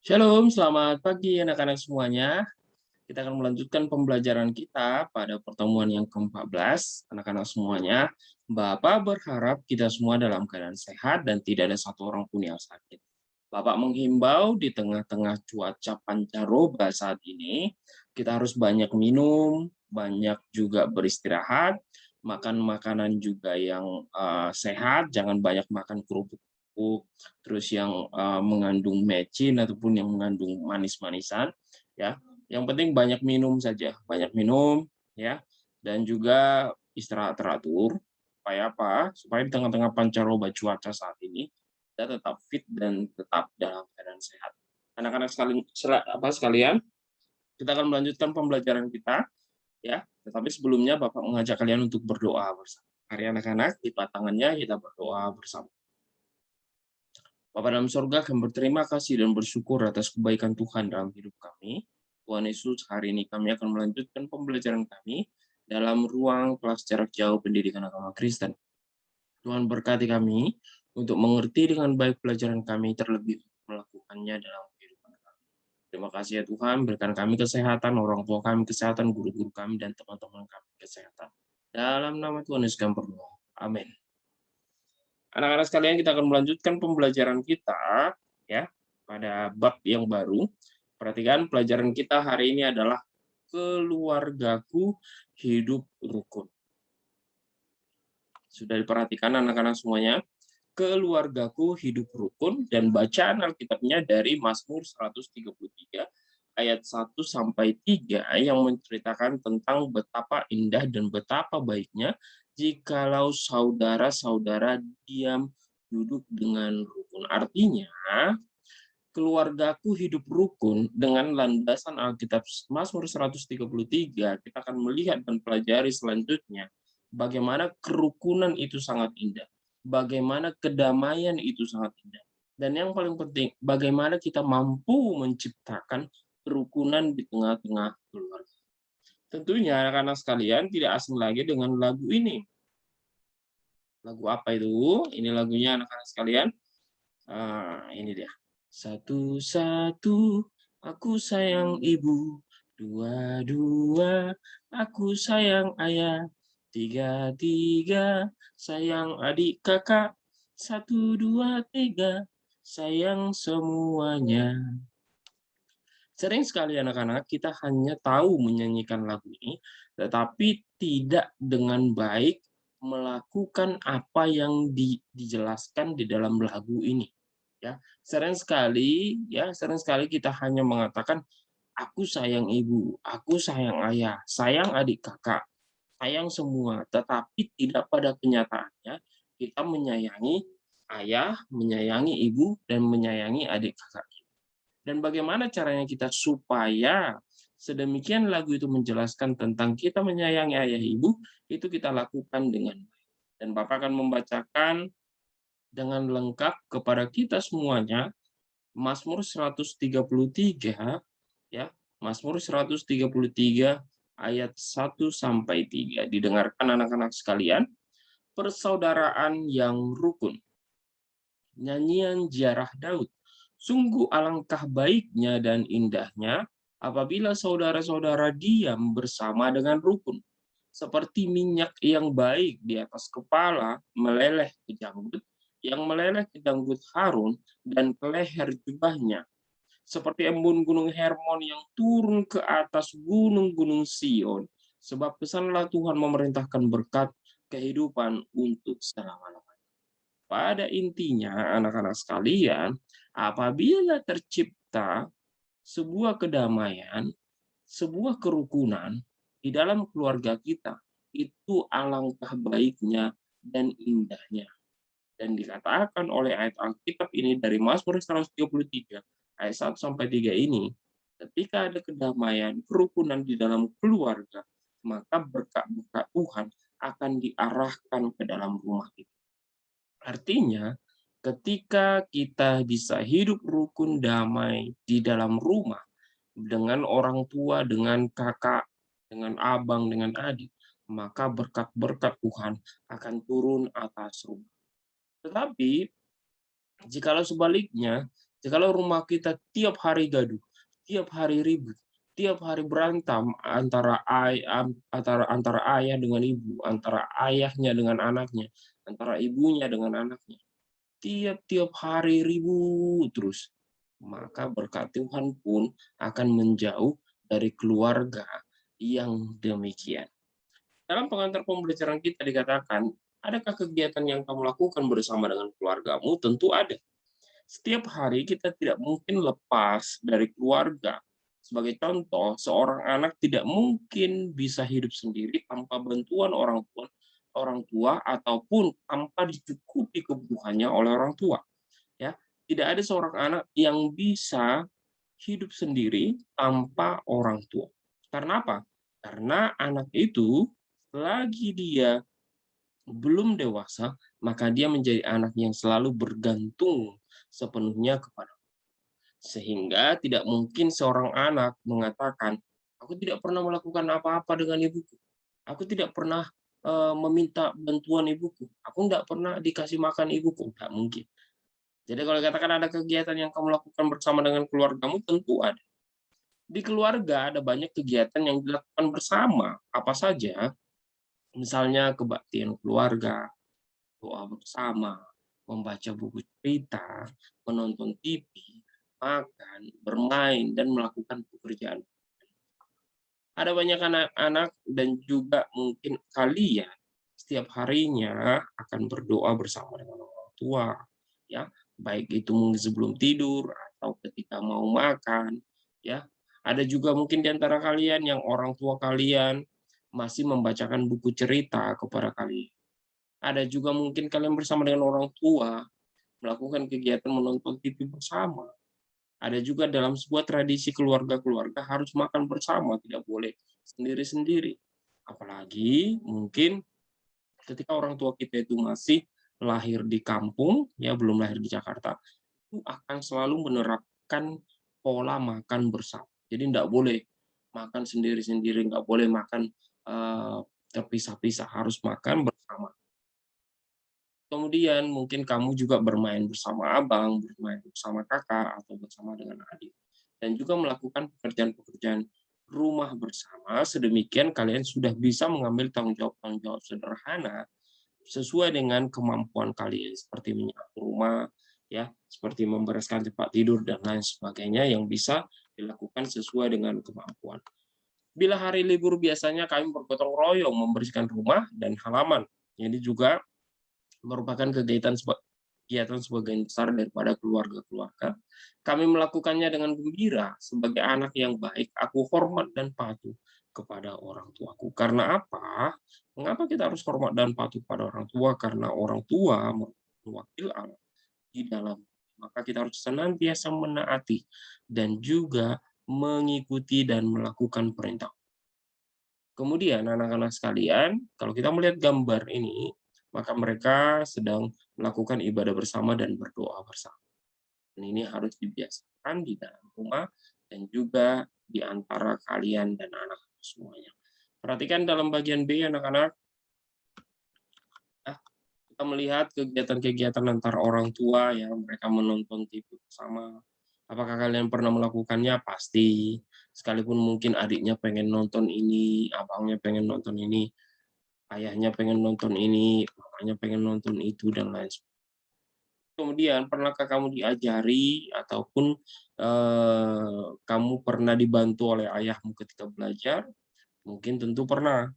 Shalom, selamat pagi anak-anak semuanya. Kita akan melanjutkan pembelajaran kita pada pertemuan yang ke-14. Anak-anak semuanya, Bapak berharap kita semua dalam keadaan sehat dan tidak ada satu orang pun yang sakit. Bapak menghimbau di tengah-tengah cuaca pancaroba saat ini, kita harus banyak minum, banyak juga beristirahat, makan makanan juga yang sehat, jangan banyak makan kerupuk terus yang mengandung mecin ataupun yang mengandung manis-manisan, ya. Yang penting banyak minum saja, banyak minum, ya, dan juga istirahat teratur. Supaya apa? Supaya di tengah-tengah pancaroba cuaca saat ini kita tetap fit dan tetap dalam keadaan sehat. Anak-anak sekalian, kita akan melanjutkan pembelajaran kita, ya. Tetapi sebelumnya Bapak mengajak kalian untuk berdoa bersama. Mari anak-anak, lipat tangannya kita berdoa bersama. Bapa dalam sorga, kami berterima kasih dan bersyukur atas kebaikan Tuhan dalam hidup kami. Tuhan Yesus, hari ini kami akan melanjutkan pembelajaran kami dalam ruang kelas jarak jauh pendidikan agama Kristen. Tuhan berkati kami untuk mengerti dengan baik pelajaran kami, terlebih melakukannya dalam kehidupan kami. Terima kasih ya Tuhan, berikan kami kesehatan, orang tua kami kesehatan, guru-guru kami, dan teman-teman kami kesehatan. Dalam nama Tuhan Yesus kami berdoa. Amin. Anak-anak sekalian, kita akan melanjutkan pembelajaran kita ya pada bab yang baru. Perhatikan pelajaran kita hari ini adalah keluargaku hidup rukun. Sudah diperhatikan anak-anak semuanya? Keluargaku hidup rukun, dan bacaan Alkitabnya dari Mazmur 133 ayat 1 sampai 3 yang menceritakan tentang betapa indah dan betapa baiknya jikalau saudara-saudara diam duduk dengan rukun. Artinya, keluargaku hidup rukun dengan landasan Alkitab Mazmur 133, kita akan melihat dan pelajari selanjutnya bagaimana kerukunan itu sangat indah, bagaimana kedamaian itu sangat indah. Dan yang paling penting, bagaimana kita mampu menciptakan kerukunan di tengah-tengah keluarga. Tentunya anak-anak sekalian tidak asing lagi dengan lagu ini. Lagu apa itu? Ini lagunya anak-anak sekalian. Ini dia. Satu-satu aku sayang ibu, dua-dua aku sayang ayah, tiga-tiga sayang adik kakak, satu, dua, tiga sayang semuanya. Sering sekali anak-anak kita hanya tahu menyanyikan lagu ini, tetapi tidak dengan baik melakukan apa yang dijelaskan di dalam lagu ini. Ya, sering sekali kita hanya mengatakan aku sayang ibu, aku sayang ayah, sayang adik kakak, sayang semua, tetapi tidak pada kenyataannya kita menyayangi ayah, menyayangi ibu, dan menyayangi adik kakak. Dan bagaimana caranya kita supaya sedemikian lagu itu menjelaskan tentang kita menyayangi ayah ibu, itu kita lakukan dengan baik. Dan Bapak akan membacakan dengan lengkap kepada kita semuanya Mazmur 133 ya. Mazmur 133 ayat 1 sampai 3. Didengarkan anak-anak sekalian. Persaudaraan yang rukun. Nyanyian ziarah Daud. Sungguh alangkah baiknya dan indahnya apabila saudara-saudara diam bersama dengan rukun. Seperti minyak yang baik di atas kepala meleleh ke janggut, yang meleleh ke janggut Harun dan ke leher jubahnya. Seperti embun gunung Hermon yang turun ke atas gunung-gunung Sion. Sebab pesanlah Tuhan memerintahkan berkat kehidupan untuk selama-lamanya. Pada intinya, anak-anak sekalian, apabila tercipta sebuah kedamaian, sebuah kerukunan di dalam keluarga kita, itu alangkah baiknya dan indahnya. Dan dikatakan oleh ayat Alkitab ini dari Mazmur 133 ayat 1 sampai 3 ini, ketika ada kedamaian, kerukunan di dalam keluarga, maka berkat-berkat Tuhan akan diarahkan ke dalam rumah kita. Artinya, ketika kita bisa hidup rukun damai di dalam rumah dengan orang tua, dengan kakak, dengan abang, dengan adik, maka berkat-berkat Tuhan akan turun atas rumah. Tetapi, jikalau sebaliknya, Jikalau rumah kita tiap hari gaduh, tiap hari ribut, tiap hari berantem antara ayah dengan ibu, antara ayahnya dengan anaknya, antara ibunya dengan anaknya, tiap-tiap hari ribut terus, maka berkat Tuhan pun akan menjauh dari keluarga yang demikian. Dalam pengantar pembelajaran kita dikatakan, adakah kegiatan yang kamu lakukan bersama dengan keluargamu? Tentu ada. Setiap hari kita tidak mungkin lepas dari keluarga. Sebagai contoh, seorang anak tidak mungkin bisa hidup sendiri tanpa bantuan orang tua ataupun tanpa dicukupi kebutuhannya oleh orang tua. Ya, tidak ada seorang anak yang bisa hidup sendiri tanpa orang tua. Karena apa? Karena anak itu selagi dia belum dewasa, maka dia menjadi anak yang selalu bergantung sepenuhnya kepada. Sehingga tidak mungkin seorang anak mengatakan, aku tidak pernah melakukan apa-apa dengan ibuku. Aku tidak pernah meminta bantuan ibuku. Aku tidak pernah dikasih makan ibuku. Tidak mungkin. Jadi kalau katakan ada kegiatan yang kamu lakukan bersama dengan keluargamu, tentu ada. Di keluarga ada banyak kegiatan yang dilakukan bersama. Apa saja? Misalnya kebaktian keluarga, doa bersama, membaca buku cerita, menonton TV, makan, bermain, dan melakukan pekerjaan. Ada banyak anak-anak dan juga mungkin kalian setiap harinya akan berdoa bersama dengan orang tua, ya, baik itu mungkin sebelum tidur atau ketika mau makan, ya. Ada juga mungkin di antara kalian yang orang tua kalian masih membacakan buku cerita kepada kalian. Ada juga mungkin kalian bersama dengan orang tua melakukan kegiatan menonton TV bersama. Ada juga dalam sebuah tradisi keluarga-keluarga harus makan bersama, tidak boleh sendiri-sendiri. Apalagi mungkin ketika orang tua kita itu masih lahir di kampung, ya belum lahir di Jakarta, itu akan selalu menerapkan pola makan bersama. Jadi tidak boleh makan sendiri-sendiri, nggak boleh makan terpisah-pisah, harus makan bersama. Kemudian mungkin kamu juga bermain bersama abang, bermain bersama kakak, atau bersama dengan adik. Dan juga melakukan pekerjaan-pekerjaan rumah bersama, sedemikian kalian sudah bisa mengambil tanggung jawab sederhana sesuai dengan kemampuan kalian, seperti menyapu rumah, ya, seperti membereskan tempat tidur, dan lain sebagainya yang bisa dilakukan sesuai dengan kemampuan. Bila hari libur biasanya kami bergotong royong membersihkan rumah dan halaman. Ini juga merupakan kegiatan sebagian besar daripada keluarga-keluarga. Kami melakukannya dengan gembira. Sebagai anak yang baik, aku hormat dan patuh kepada orang tuaku. Karena apa? Mengapa kita harus hormat dan patuh pada orang tua? Karena orang tua mewakili Allah di dalam. Maka kita harus senantiasa menaati dan juga mengikuti dan melakukan perintah. Kemudian anak-anak sekalian, kalau kita melihat gambar ini, maka mereka sedang melakukan ibadah bersama dan berdoa bersama. Dan ini harus dibiasakan di dalam rumah dan juga di antara kalian dan anak semuanya. Perhatikan dalam bagian B, anak-anak, kita melihat kegiatan-kegiatan antara orang tua, ya, mereka menonton TV bersama. Apakah kalian pernah melakukannya? Pasti. Sekalipun mungkin adiknya pengen nonton ini, abangnya pengen nonton ini, ayahnya pengen nonton ini, mamanya pengen nonton itu, dan lain sebagainya. Kemudian, pernahkah kamu diajari ataupun kamu pernah dibantu oleh ayahmu ketika belajar? Mungkin tentu pernah,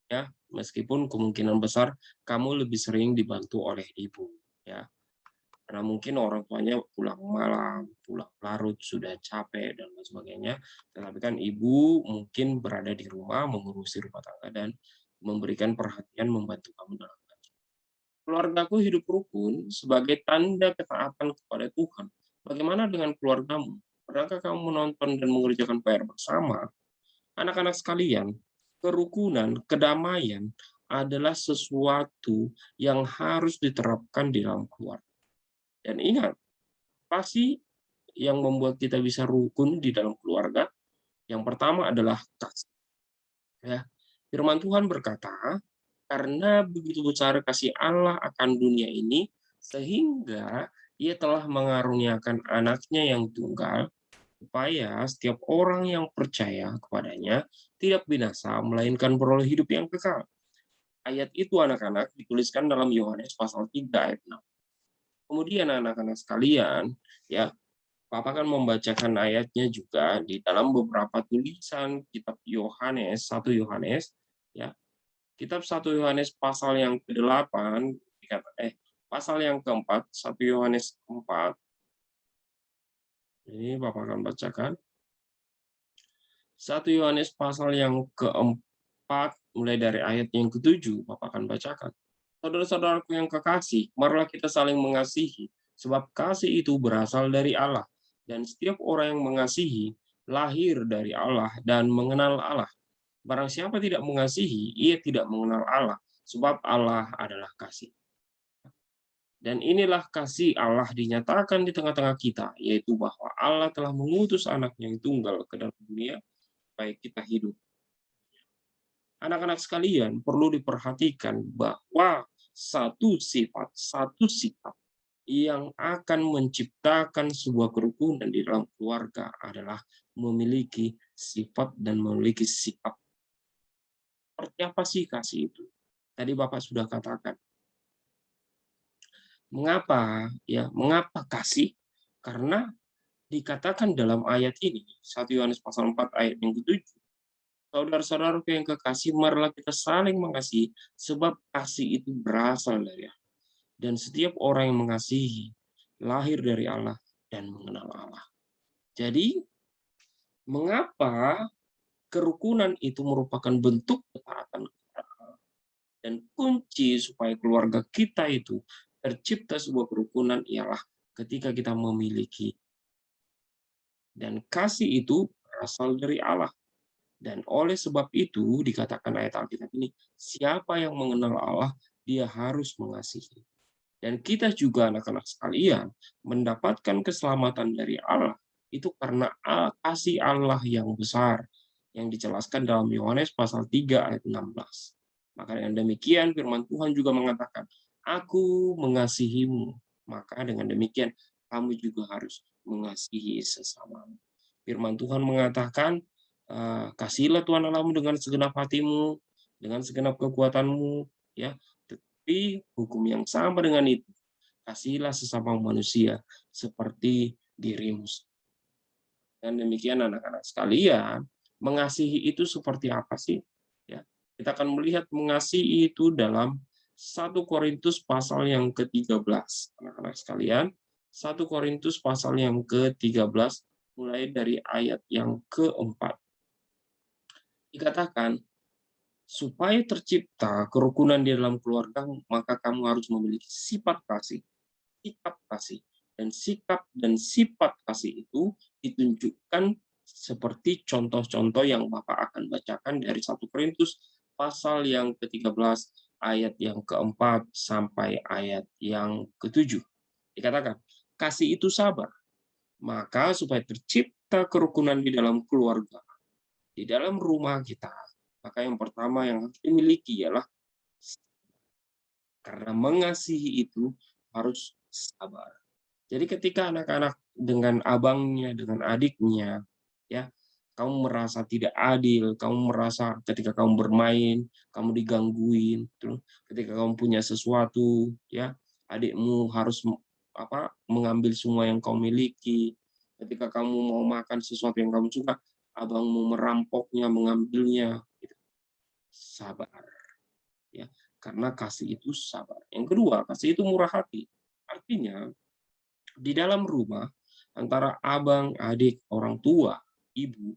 ya. Meskipun kemungkinan besar kamu lebih sering dibantu oleh ibu, ya. Karena mungkin orang tuanya pulang malam, pulang larut, sudah capek, dan lain sebagainya. Tetapi kan ibu mungkin berada di rumah, mengurusi rumah tangga, dan memberikan perhatian, membantu kamu dalam belajar. Keluargaku hidup rukun sebagai tanda ketaatan kepada Tuhan. Bagaimana dengan keluargamu? Pernahkah kamu menonton dan mengerjakan PR bersama? Anak-anak sekalian, kerukunan, kedamaian adalah sesuatu yang harus diterapkan di dalam keluarga. Dan ingat, pasti yang membuat kita bisa rukun di dalam keluarga, yang pertama adalah kasih. Ya. Firman Tuhan berkata, karena begitu besar kasih Allah akan dunia ini, sehingga Ia telah mengaruniakan anaknya yang tunggal, supaya setiap orang yang percaya kepadanya tidak binasa, melainkan beroleh hidup yang kekal. Ayat itu anak-anak dituliskan dalam Yohanes pasal 3 ayat 6. Kemudian anak-anak sekalian, ya, Papa akan membacakan ayatnya juga di dalam beberapa tulisan kitab Yohanes, 1 Yohanes, ya. Kitab 1 Yohanes pasal yang ke-8, pasal yang keempat, 1 Yohanes 4. Ini Bapak akan bacakan. 1 Yohanes pasal yang keempat, mulai dari ayat yang ke-7, Bapak akan bacakan. Saudara-saudaraku yang kekasih, marilah kita saling mengasihi, sebab kasih itu berasal dari Allah. Dan setiap orang yang mengasihi, lahir dari Allah dan mengenal Allah. Barang siapa tidak mengasihi, ia tidak mengenal Allah, sebab Allah adalah kasih. Dan inilah kasih Allah dinyatakan di tengah-tengah kita, yaitu bahwa Allah telah mengutus anaknya yang tunggal ke dalam dunia, supaya kita hidup. Anak-anak sekalian, perlu diperhatikan bahwa satu sikap yang akan menciptakan sebuah kerukunan di dalam keluarga adalah memiliki sifat dan memiliki sikap. Seperti apa sih kasih itu? Tadi Bapak sudah katakan. Mengapa? Ya, mengapa kasih? Karena dikatakan dalam ayat ini, 1 Yohanes pasal 4 ayat yang ke-7, saudara-saudaraku yang kekasih, marilah kita saling mengasihi, sebab kasih itu berasal dari Allah. Dan setiap orang yang mengasihi, lahir dari Allah dan mengenal Allah. Jadi, mengapa kerukunan itu merupakan bentuk ketaatan kepada Allah? Dan kunci supaya keluarga kita itu tercipta sebuah kerukunan ialah ketika kita memiliki. Dan kasih itu berasal dari Allah. Dan oleh sebab itu dikatakan ayat Alkitab ini, siapa yang mengenal Allah, dia harus mengasihi. Dan kita juga anak-anak sekalian mendapatkan keselamatan dari Allah itu karena kasih Allah yang besar yang dijelaskan dalam Yohanes pasal 3 ayat 16. Maka dengan demikian firman Tuhan juga mengatakan, aku mengasihimu. Maka dengan demikian kamu juga harus mengasihi sesamamu. Firman Tuhan mengatakan, kasihilah Tuhan Allahmu dengan segenap hatimu, dengan segenap kekuatanmu, ya. Tetapi hukum yang sama dengan itu, kasihilah sesama manusia seperti dirimu. Dan demikian anak-anak sekalian, mengasihi itu seperti apa sih? Ya, kita akan melihat mengasihi itu dalam 1 Korintus pasal yang ke-13. Anak-anak sekalian, 1 Korintus pasal yang ke-13 mulai dari ayat yang ke-4. Dikatakan, supaya tercipta kerukunan di dalam keluarga, maka kamu harus memiliki sifat kasih, sikap kasih. Dan sikap dan sifat kasih itu ditunjukkan seperti contoh-contoh yang Bapak akan bacakan dari 1 Korintus pasal yang ke-13 ayat yang ke-4 sampai ayat yang ke-7. Dikatakan, kasih itu sabar. Maka supaya tercipta kerukunan di dalam keluarga, di dalam rumah kita, maka yang pertama yang harus dimiliki ialah karena mengasihi itu harus sabar. Jadi ketika anak-anak dengan abangnya, dengan adiknya, ya, kamu merasa tidak adil, kamu merasa ketika kamu bermain, kamu digangguin, ketika kamu punya sesuatu, ya, adikmu harus mengambil semua yang kau miliki. Ketika kamu mau makan sesuatu yang kamu suka, abangmu merampoknya, mengambilnya. Gitu. Sabar, ya, karena kasih itu sabar. Yang kedua, kasih itu murah hati. Artinya di dalam rumah antara abang, adik, orang tua, ibu,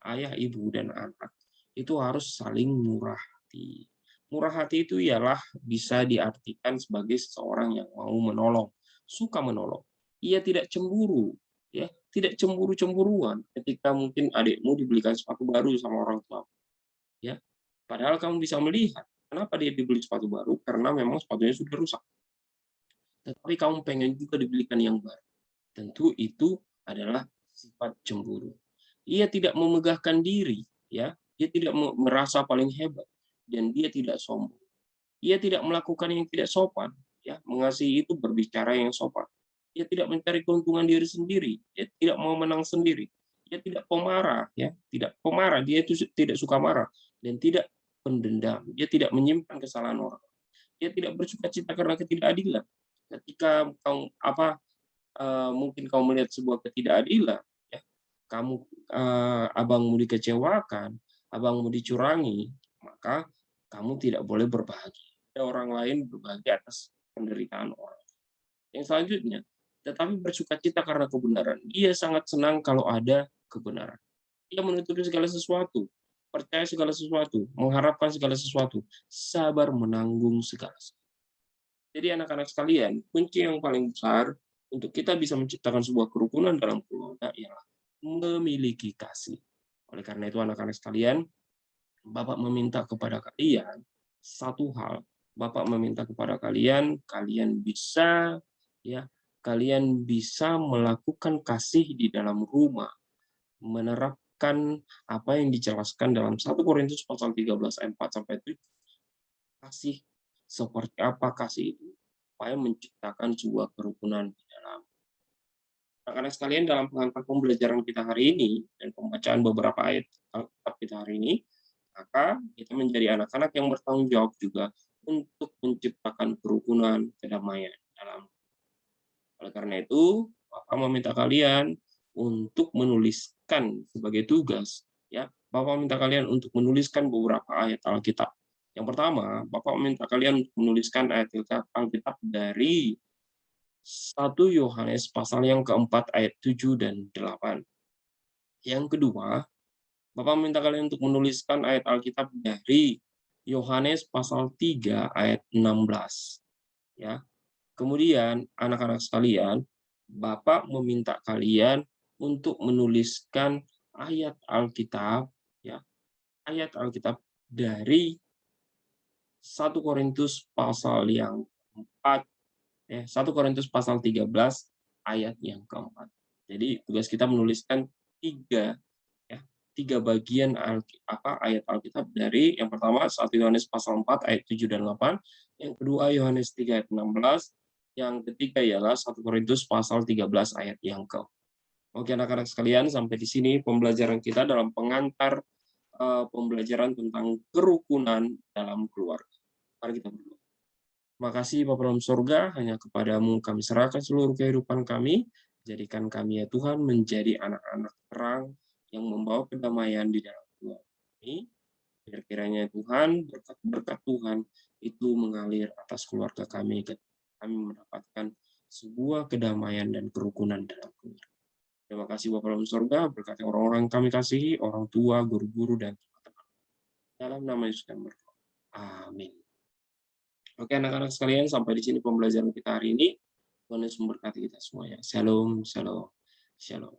ayah, ibu, dan anak itu harus saling murah hati. Murah hati itu ialah bisa diartikan sebagai seseorang yang mau menolong, suka menolong. Ia tidak cemburu, ya, tidak cemburu-cemburuan ketika mungkin adikmu dibelikan sepatu baru sama orang tua, ya. Padahal kamu bisa melihat kenapa dia dibeli sepatu baru, karena memang sepatunya sudah rusak. Tetapi kamu pengen juga dibelikan yang baru. Tentu itu adalah sifat cemburu. Ia tidak memegahkan diri, ya. Dia tidak merasa paling hebat dan dia tidak sombong. Ia tidak melakukan yang tidak sopan, ya. Mengasihi itu berbicara yang sopan. Dia tidak mencari keuntungan diri sendiri, dia tidak mau menang sendiri. Dia tidak pemarah, ya, tidak pemarah, dia itu tidak suka marah dan tidak pendendam. Dia tidak menyimpan kesalahan orang. Dia tidak bersukacita karena ketidakadilan. Ketika kau mungkin kau melihat sebuah ketidakadilan, ya, kamu abangmu dikecewakan, abangmu dicurangi, maka kamu tidak boleh berbahagia. Ada orang lain berbahagia atas penderitaan orang. Yang selanjutnya, tetapi bersukacita karena kebenaran. Dia sangat senang kalau ada kebenaran. Dia menutupi segala sesuatu, percaya segala sesuatu, mengharapkan segala sesuatu, sabar menanggung segala sesuatu. Jadi anak-anak sekalian, kunci yang paling besar untuk kita bisa menciptakan sebuah kerukunan dalam keluarga ialah memiliki kasih. Oleh karena itu anak-anak sekalian, Bapak meminta kepada kalian satu hal. Bapak meminta kepada kalian, kalian bisa melakukan kasih di dalam rumah, menerapkan apa yang dijelaskan dalam 1 Korintus pasal 13 ayat 4 sampai 7. Kasih seperti apa kasih itu? Supaya menciptakan sebuah kerukunan di dalam. Anak-anak sekalian, dalam pengantar pembelajaran kita hari ini dan pembacaan beberapa ayat Alkitab kita hari ini, maka kita menjadi anak-anak yang bertanggung jawab juga untuk menciptakan kerukunan, kedamaian dalam. Oleh karena itu, Bapak meminta kalian untuk menuliskan sebagai tugas, ya. Bapak minta kalian untuk menuliskan beberapa ayat Alkitab. Yang pertama, Bapak meminta kalian untuk menuliskan ayat Alkitab dari 1 Yohanes pasal yang keempat ayat 7 dan 8. Yang kedua, Bapak minta kalian untuk menuliskan ayat Alkitab dari Yohanes pasal 3 ayat 16. Ya. Kemudian, anak-anak sekalian, Bapak meminta kalian untuk menuliskan ayat Alkitab, ya, ayat Alkitab dari 1 Korintus pasal yang 4, 1 Korintus pasal 13 ayat yang keempat. Jadi tugas kita menuliskan tiga bagian ayat Alkitab dari yang pertama 1 Yohanes pasal 4 ayat 7 dan 8, yang kedua Yohanes 3 ayat 16, yang ketiga ialah 1 Korintus pasal 13 ayat yang keempat. Oke anak-anak sekalian, sampai di sini pembelajaran kita dalam pengantar pembelajaran tentang kerukunan dalam keluarga. Mari kita berdoa. Terima kasih Bapa dalam surga, hanya kepadamu kami serahkan seluruh kehidupan kami, jadikan kami ya Tuhan menjadi anak-anak terang yang membawa kedamaian di dalam keluarga kami. Biar kiranya Tuhan, berkat-berkat Tuhan itu mengalir atas keluarga kami, kami mendapatkan sebuah kedamaian dan kerukunan dalam keluarga. Terima kasih Bapa dalam surga, berkati orang-orang kami kasihi, orang tua, guru-guru, dan teman-teman. Dalam nama Yesus kami berdoa. Amin. Oke anak-anak sekalian, sampai di sini pembelajaran kita hari ini. Tuhan Yesus memberkati kita semuanya. Shalom, shalom, shalom.